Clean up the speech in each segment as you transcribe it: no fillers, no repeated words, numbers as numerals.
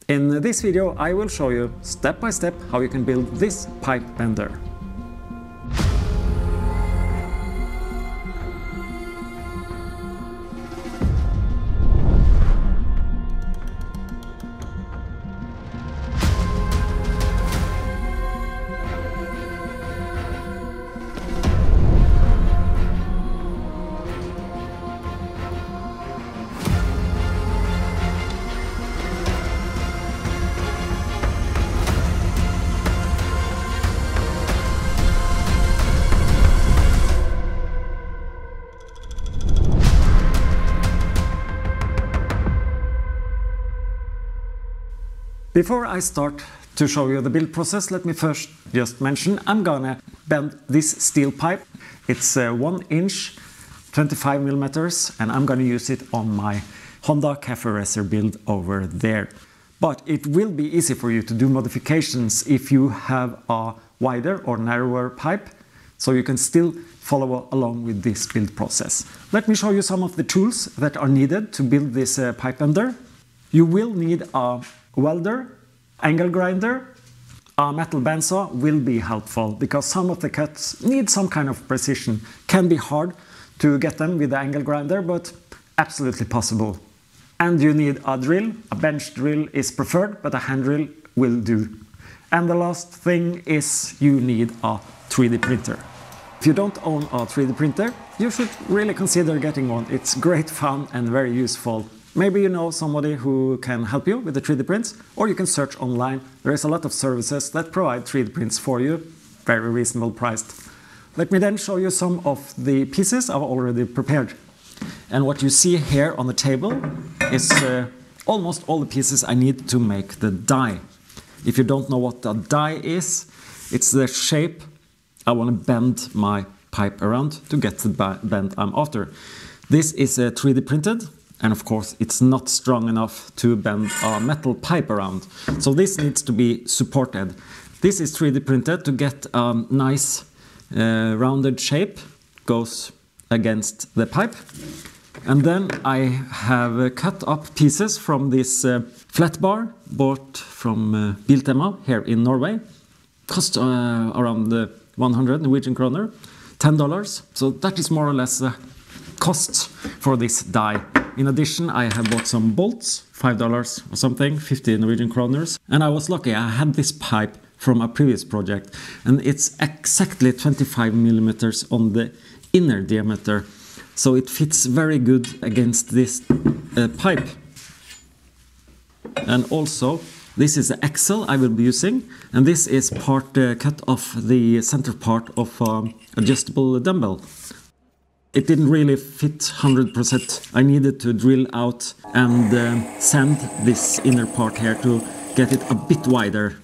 In this video I will show you step by step how you can build this pipe bender. Before I start to show you the build process, let me first just mention I'm gonna bend this steel pipe. It's 1 inch, 25 millimeters, and I'm gonna use it on my Honda Cafe Racer build over there. But it will be easy for you to do modifications if you have a wider or narrower pipe, so you can still follow along with this build process. Let me show you some of the tools that are needed to build this pipe bender. You will need a welder, angle grinder, a metal bandsaw will be helpful because some of the cuts need some kind of precision. Can be hard to get them with the angle grinder, but absolutely possible. And you need a drill. A bench drill is preferred, but a hand drill will do. And the last thing is you need a 3D printer. If you don't own a 3D printer, you should really consider getting one. It's great fun and very useful. Maybe you know somebody who can help you with the 3D prints, or you can search online. There is a lot of services that provide 3D prints for you, very reasonable priced. Let me then show you some of the pieces I've already prepared. And what you see here on the table is almost all the pieces I need to make the die. If you don't know what a die is, it's the shape I want to bend my pipe around to get the bend I'm after. This is 3D printed. And of course, it's not strong enough to bend a metal pipe around. So this needs to be supported. This is 3D printed to get a nice rounded shape, goes against the pipe. And then I have cut up pieces from this flat bar bought from Biltema here in Norway. Cost around 100 Norwegian kroner, $10. So that is more or less the cost for this die. In addition, I have bought some bolts, $5 or something, 50 Norwegian kroners. And I was lucky, I had this pipe from a previous project. And it's exactly 25 millimeters on the inner diameter. So it fits very good against this pipe. And also, this is the axle I will be using. And this is part cut off the center part of adjustable dumbbell. It didn't really fit 100%. I needed to drill out and sand this inner part here to get it a bit wider.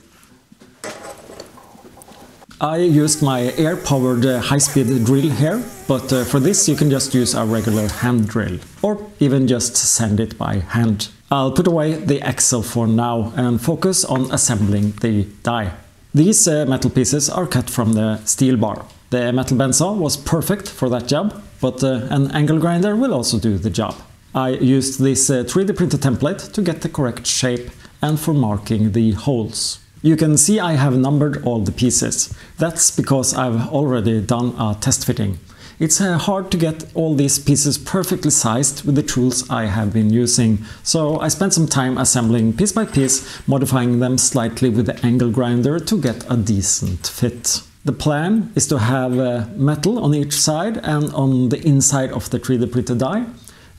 I used my air-powered high-speed drill here, but for this you can just use a regular hand drill, or even just sand it by hand. I'll put away the axle for now and focus on assembling the die. These metal pieces are cut from the steel bar. The metal bandsaw was perfect for that job, but an angle grinder will also do the job. I used this 3D printed template to get the correct shape and for marking the holes. You can see I have numbered all the pieces. That's because I've already done a test fitting. It's hard to get all these pieces perfectly sized with the tools I have been using, so I spent some time assembling piece by piece, modifying them slightly with the angle grinder to get a decent fit. The plan is to have metal on each side and on the inside of the 3D printed die.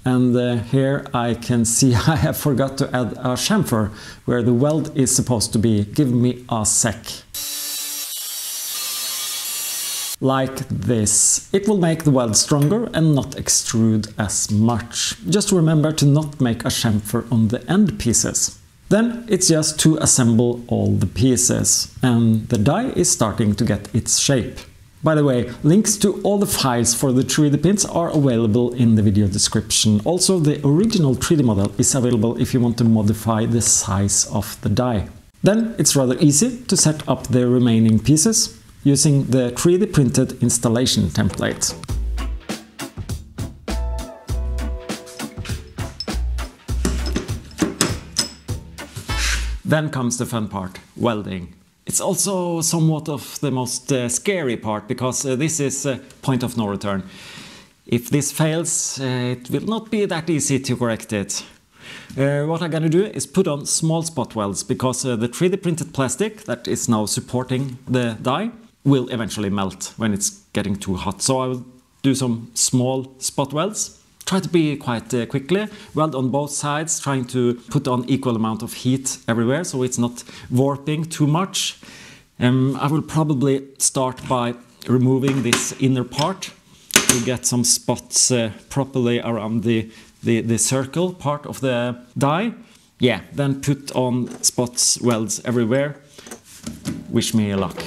And here I can see I have forgot to add a chamfer where the weld is supposed to be. Give me a sec. Like this. It will make the weld stronger and not extrude as much. Just remember to not make a chamfer on the end pieces. Then it's just to assemble all the pieces, and the die is starting to get its shape. By the way, links to all the files for the 3D prints are available in the video description. Also, the original 3D model is available if you want to modify the size of the die. Then it's rather easy to set up the remaining pieces using the 3D printed installation template. Then comes the fun part, welding. It's also somewhat of the most scary part, because this is a point of no return. If this fails, it will not be that easy to correct it. What I'm gonna do is put on small spot welds, because the 3D printed plastic that is now supporting the die will eventually melt when it's getting too hot. So I will do some small spot welds. Try to be quite quickly, weld on both sides, trying to put on equal amount of heat everywhere so it's not warping too much. I will probably start by removing this inner part to get some spots properly around the circle part of the die. Yeah, then put on spots, welds everywhere. Wish me luck.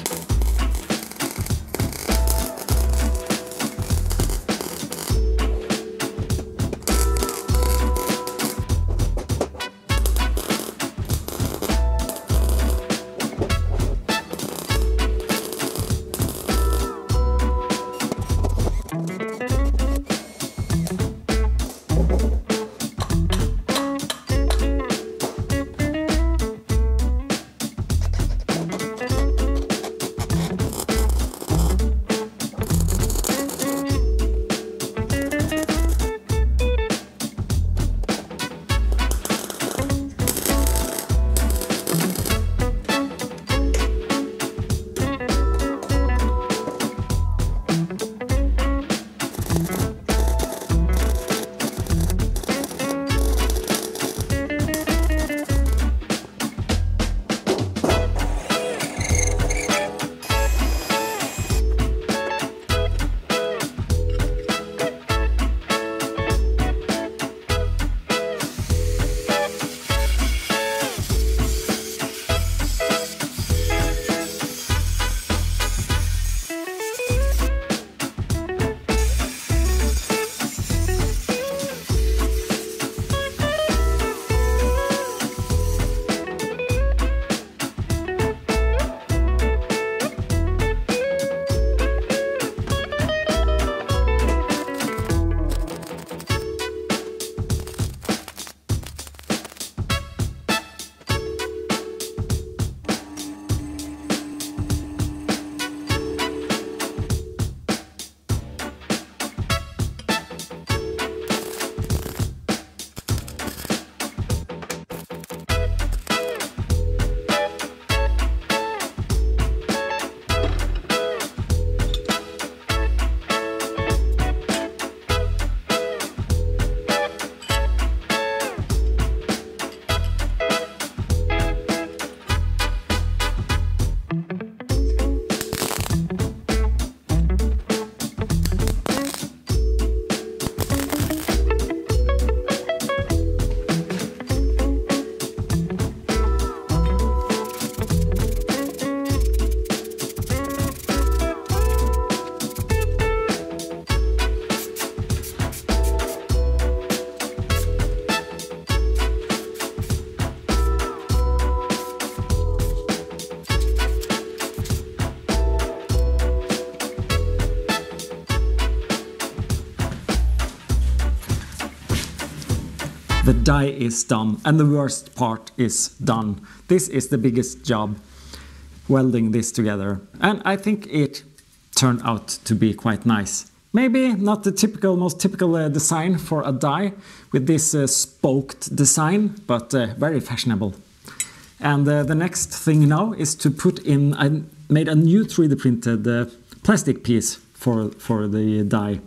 The die is done, and the worst part is done. This is the biggest job, welding this together. And I think it turned out to be quite nice. Maybe not the most typical design for a die with this spoked design, but very fashionable. And the next thing now is to put in, I made a new 3D printed plastic piece for the die.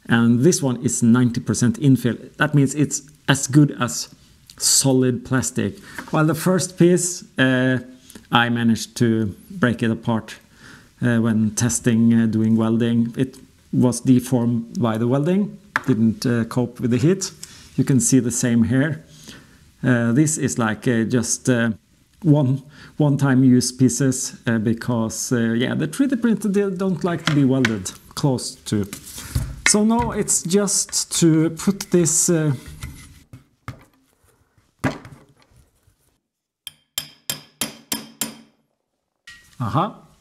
And this one is 90% infill. That means it's as good as solid plastic. While the first piece, I managed to break it apart when testing, doing welding. It was deformed by the welding, didn't cope with the heat. You can see the same here. This is like just one-time use pieces because yeah, the 3D printer don't like to be welded close to. So now it's just to put this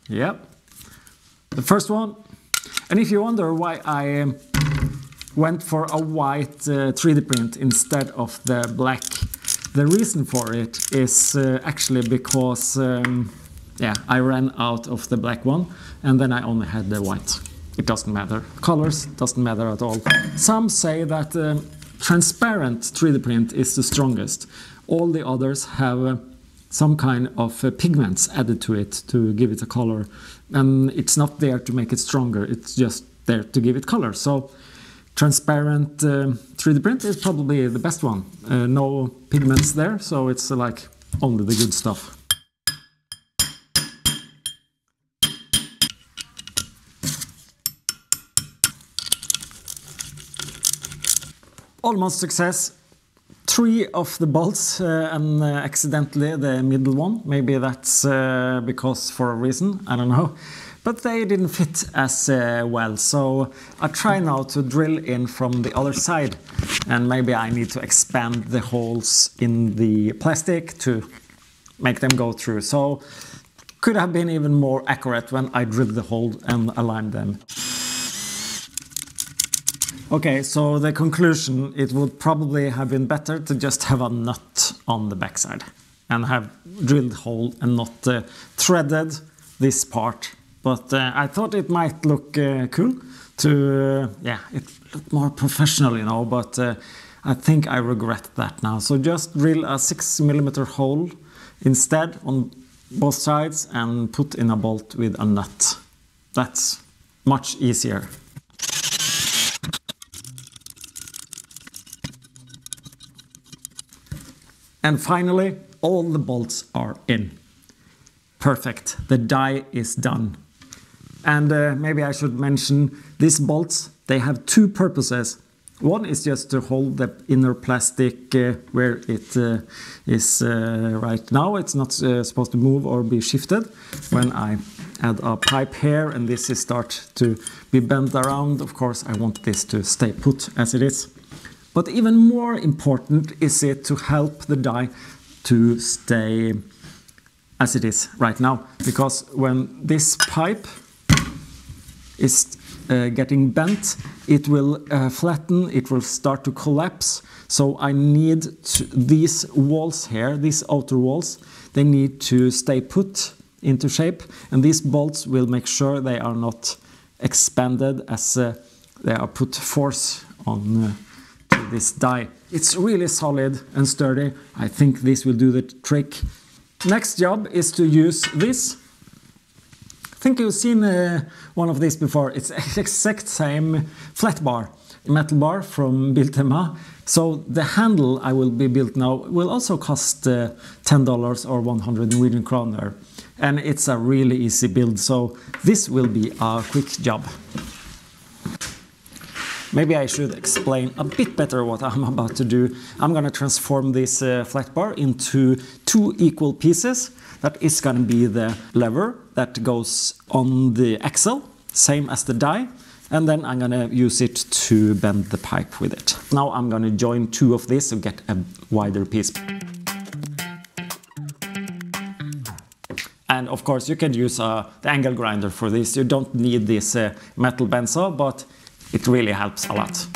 yep, the first one. And if you wonder why I went for a white 3D print instead of the black The reason for it is actually because I ran out of the black one and then I only had the white. It doesn't matter. Colors doesn't matter at all. Some say that transparent 3D print is the strongest. All the others have some kind of pigments added to it to give it a color. And it's not there to make it stronger, it's just there to give it color. So transparent 3D print is probably the best one. No pigments there, so it's like only the good stuff. Almost success. 3 of the bolts and accidentally the middle one. Maybe that's because for a reason, I don't know. But they didn't fit as well, so I try now to drill in from the other side. And maybe I need to expand the holes in the plastic to make them go through. So could have been even more accurate when I drilled the hole and aligned them. Okay, so the conclusion, it would probably have been better to just have a nut on the backside and have drilled hole and not threaded this part. But I thought it might look cool to, it looked more professional, you know, but I think I regret that now. So just drill a 6mm hole instead on both sides and put in a bolt with a nut. That's much easier. And finally, all the bolts are in. Perfect, the die is done. And maybe I should mention these bolts, they have 2 purposes. One is just to hold the inner plastic where it is right now. It's not supposed to move or be shifted. When I add a pipe here and this is start to be bent around, of course I want this to stay put as it is. But even more important is it to help the die to stay as it is right now. Because when this pipe is getting bent, it will flatten, it will start to collapse. So I need these walls here, these outer walls, they need to stay put into shape. And these bolts will make sure they are not expanded as they are put force on this die. It's really solid and sturdy. I think this will do the trick. Next job is to use this. I think you've seen one of these before. It's the exact same flat bar, metal bar from Biltema. So the handle I will be built now will also cost $10 or 100 Norwegian kroner. And it's a really easy build, so this will be a quick job. Maybe I should explain a bit better what I'm about to do. I'm going to transform this flat bar into 2 equal pieces. That is going to be the lever that goes on the axle, same as the die. And then I'm going to use it to bend the pipe with it. Now I'm going to join 2 of these to get a wider piece. And of course you can use the angle grinder for this. You don't need this metal bandsaw, but it really helps a lot.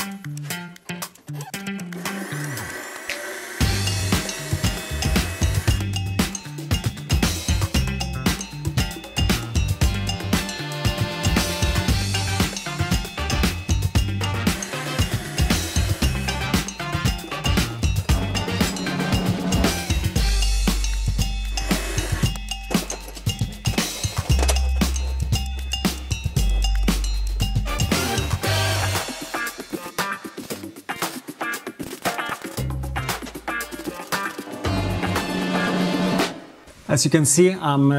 As you can see, I'm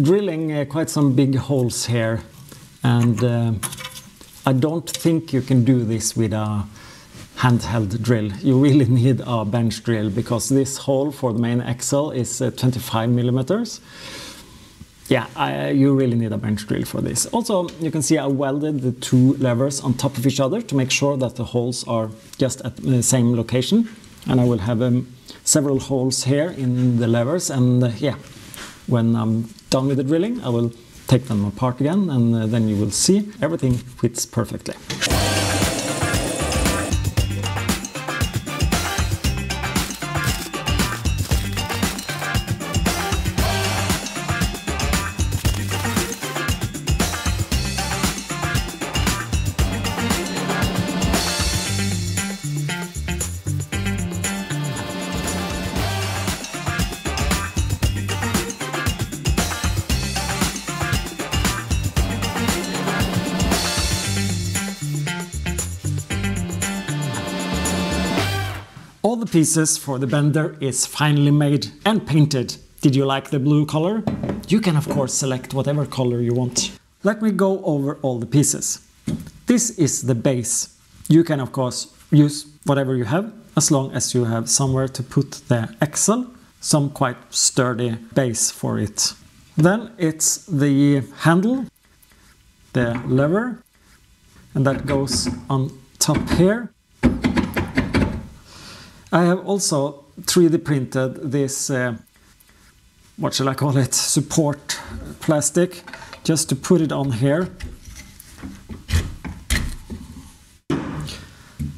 drilling quite some big holes here, and I don't think you can do this with a handheld drill. You really need a bench drill because this hole for the main axle is 25mm. Yeah, you really need a bench drill for this. Also, you can see I welded the 2 levers on top of each other to make sure that the holes are just at the same location. And I will have several holes here in the levers, and when I'm done with the drilling I will take them apart again, and then you will see everything fits perfectly. pieces for the bender is finally made and painted. Did you like the blue color? You can of course select whatever color you want. Let me go over all the pieces. This is the base. You can of course use whatever you have, as long as you have somewhere to put the axle, some quite sturdy base for it. Then it's the handle, the lever, and that goes on top here. I have also 3D printed this, what shall I call it, support plastic, just to put it on here.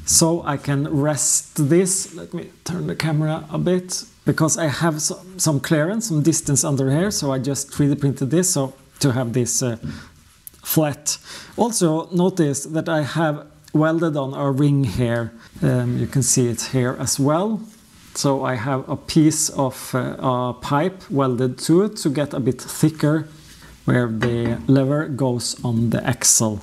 So I can rest this. Let me turn the camera a bit, because I have some clearance, some distance under here, so I just 3D printed this so to have this flat. Also notice that I have welded on a ring here. You can see it here as well. So I have a piece of a pipe welded to it to get a bit thicker where the lever goes on the axle.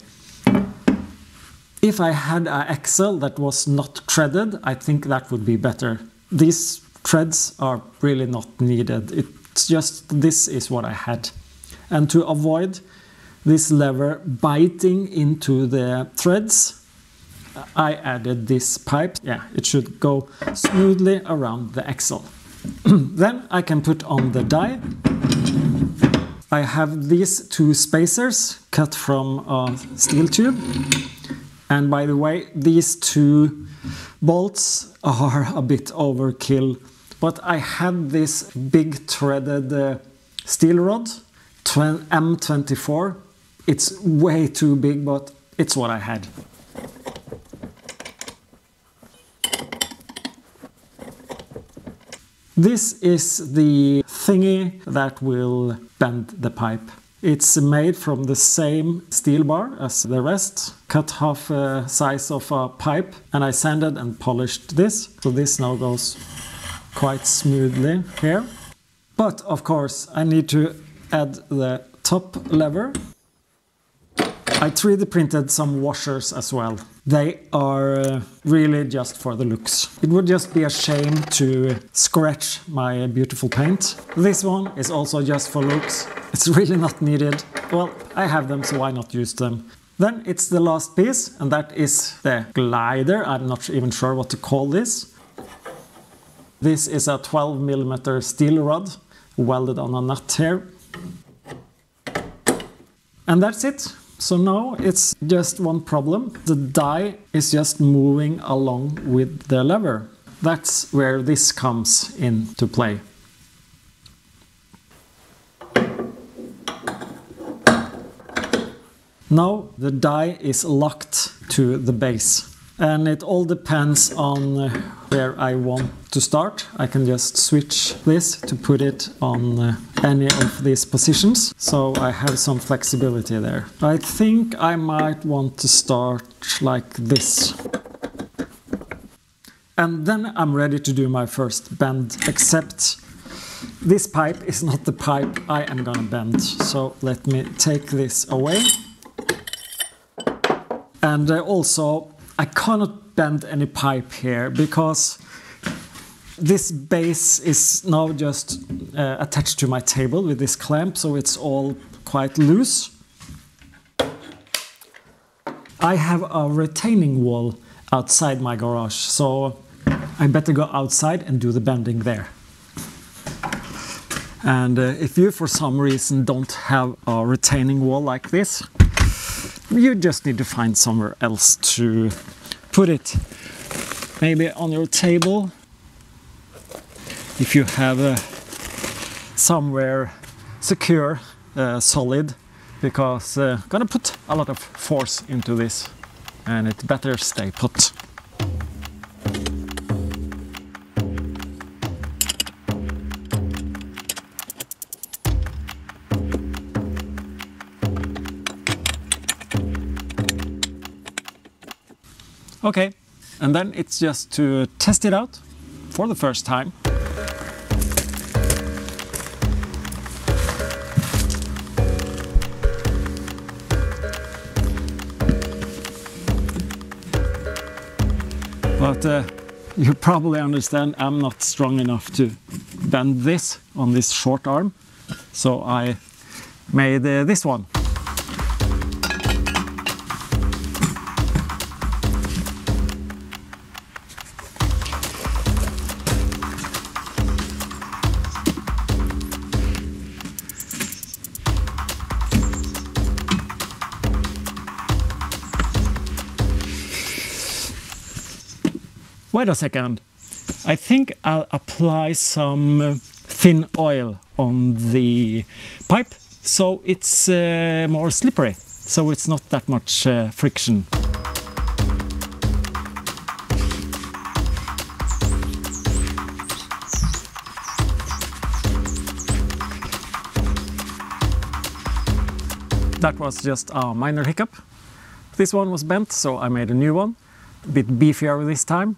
If I had an axle that was not threaded, I think that would be better. These threads are really not needed. It's just this is what I had. And to avoid this lever biting into the threads, I added this pipe. Yeah, it should go smoothly around the axle. Then I can put on the die. I have these 2 spacers cut from a steel tube. And by the way, these 2 bolts are a bit overkill. But I had this big threaded steel rod, M24. It's way too big, but it's what I had. This is the thingy that will bend the pipe. It's made from the same steel bar as the rest, cut half size of a pipe, and I sanded and polished this. So this now goes quite smoothly here. But of course I need to add the top lever. I 3D printed some washers as well. They are really just for the looks. It would just be a shame to scratch my beautiful paint. This one is also just for looks. It's really not needed. Well, I have them, so why not use them? Then it's the last piece, and that is the glider. I'm not even sure what to call this. This is a 12mm steel rod welded on a nut here. And that's it. So now it's just one problem. The die is just moving along with the lever. That's where this comes into play. Now the die is locked to the base. And it all depends on where I want to start. I can just switch this to put it on any of these positions. So I have some flexibility there. I think I might want to start like this. And then I'm ready to do my first bend, except this pipe is not the pipe I am gonna bend. So let me take this away. And also, I cannot bend any pipe here because this base is now just attached to my table with this clamp, so it's all quite loose. I have a retaining wall outside my garage, so I better go outside and do the bending there. And if you for some reason don't have a retaining wall like this, you just need to find somewhere else to put it. Maybe on your table, if you have somewhere secure, solid, because I'm gonna put a lot of force into this and it better stay put. Okay, and then it's just to test it out for the first time. But you probably understand I'm not strong enough to bend this on this short arm, so I made this one. Wait a second, I think I'll apply some thin oil on the pipe so it's more slippery, so it's not that much friction. That was just a minor hiccup. This one was bent, so I made a new one, a bit beefier this time.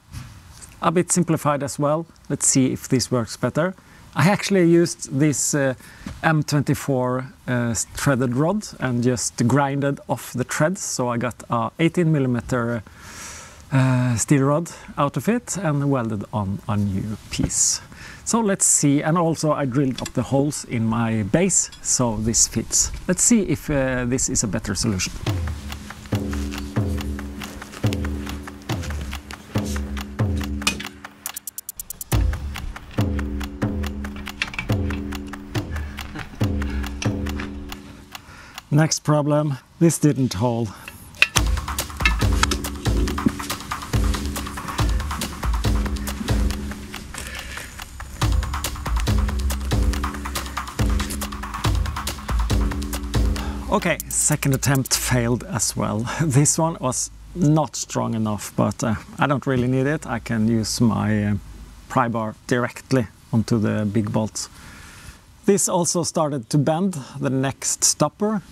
A bit simplified as well. Let's see if this works better. I actually used this M24 threaded rod and just grinded off the threads, so I got a 18mm steel rod out of it and welded on a new piece. So let's see, and also I drilled up the holes in my base so this fits. Let's see if this is a better solution. Next problem, this didn't hold. Okay, second attempt failed as well. This one was not strong enough, but I don't really need it. I can use my pry bar directly onto the big bolts. This also started to bend, the next stopper.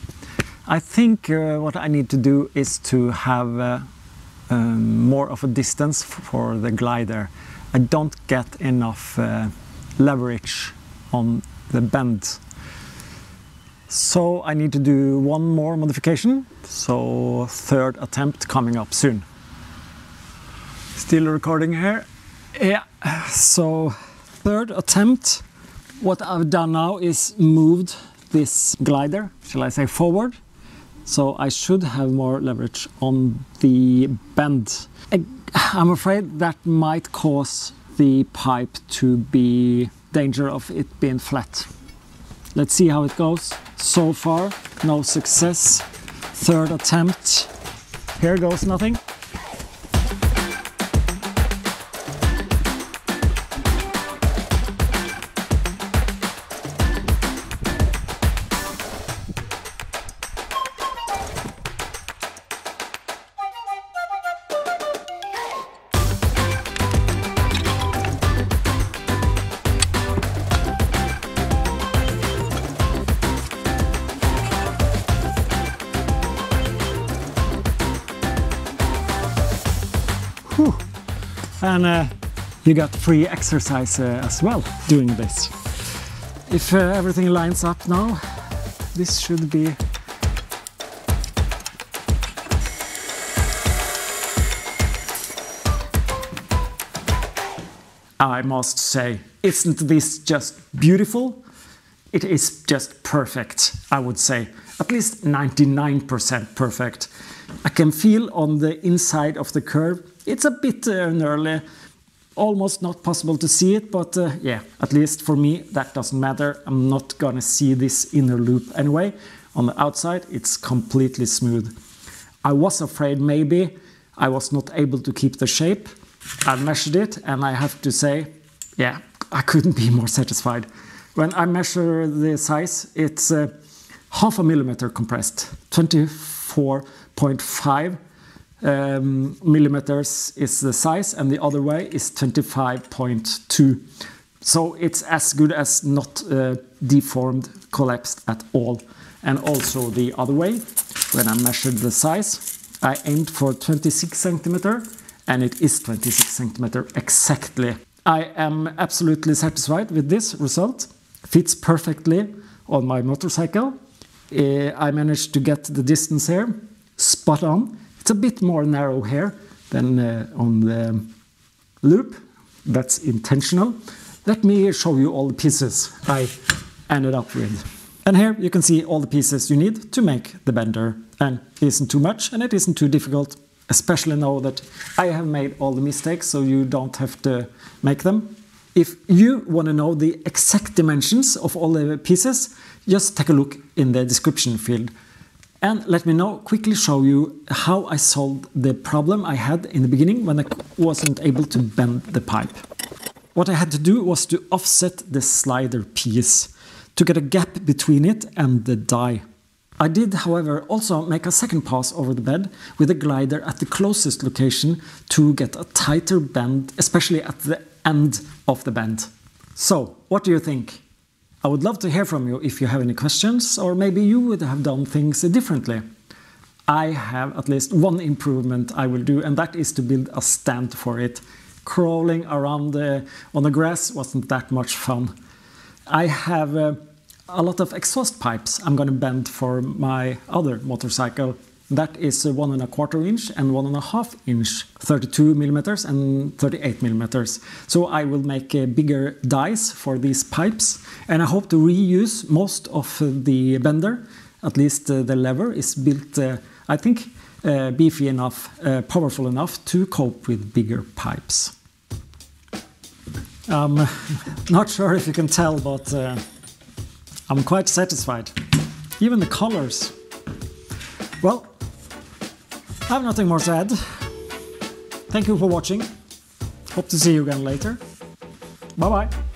I think what I need to do is to have more of a distance for the glider. I don't get enough leverage on the bend. So I need to do one more modification, so third attempt coming up soon. Still recording here. Yeah, so third attempt. What I've done now is moved this glider, shall I say, forward. So I should have more leverage on the bend. I'm afraid that might cause the pipe to be danger of it being flat. Let's see how it goes. So far, no success. Third attempt. Here goes nothing. And you got free exercise as well doing this. If everything lines up now, this should be... I must say, isn't this just beautiful? It is just perfect, I would say. At least 99% perfect. I can feel on the inside of the curve. It's a bit gnarly, almost not possible to see it, but yeah, at least for me that doesn't matter. I'm not gonna see this inner loop anyway. On the outside it's completely smooth. I was afraid maybe I was not able to keep the shape. I measured it and I have to say, yeah, I couldn't be more satisfied. When I measure the size, it's 0.5 millimeter compressed, 24.5 millimeters is the size, and the other way is 25.2. So it's as good as not deformed, collapsed at all. And also the other way, when I measured the size, I aimed for 26 centimeter, and it is 26 centimeter exactly. I am absolutely satisfied with this result. Fits perfectly on my motorcycle. I managed to get the distance here spot on. It's a bit more narrow here than on the loop. That's intentional. Let me show you all the pieces I ended up with. And here you can see all the pieces you need to make the bender. And it isn't too much and it isn't too difficult. Especially now that I have made all the mistakes, so you don't have to make them. If you want to know the exact dimensions of all the pieces, just take a look in the description field. And let me now quickly show you how I solved the problem I had in the beginning when I wasn't able to bend the pipe. What I had to do was to offset the slider piece to get a gap between it and the die. I did, however, also make a second pass over the bed with a glider at the closest location to get a tighter bend, especially at the end of the bend. So, what do you think? I would love to hear from you if you have any questions, or maybe you would have done things differently. I have at least one improvement I will do, and that is to build a stand for it. Crawling around on the grass wasn't that much fun. I have a lot of exhaust pipes I'm going to bend for my other motorcycle. That is 1¼ inch and 1½ inch, 32 millimeters and 38 millimeters. So I will make bigger dies for these pipes, and I hope to reuse most of the bender. At least the lever is built, I think, beefy enough, powerful enough to cope with bigger pipes. I'm not sure if you can tell, but I'm quite satisfied. Even the colors. Well, I have nothing more to add. Thank you for watching. Hope to see you again later. Bye bye.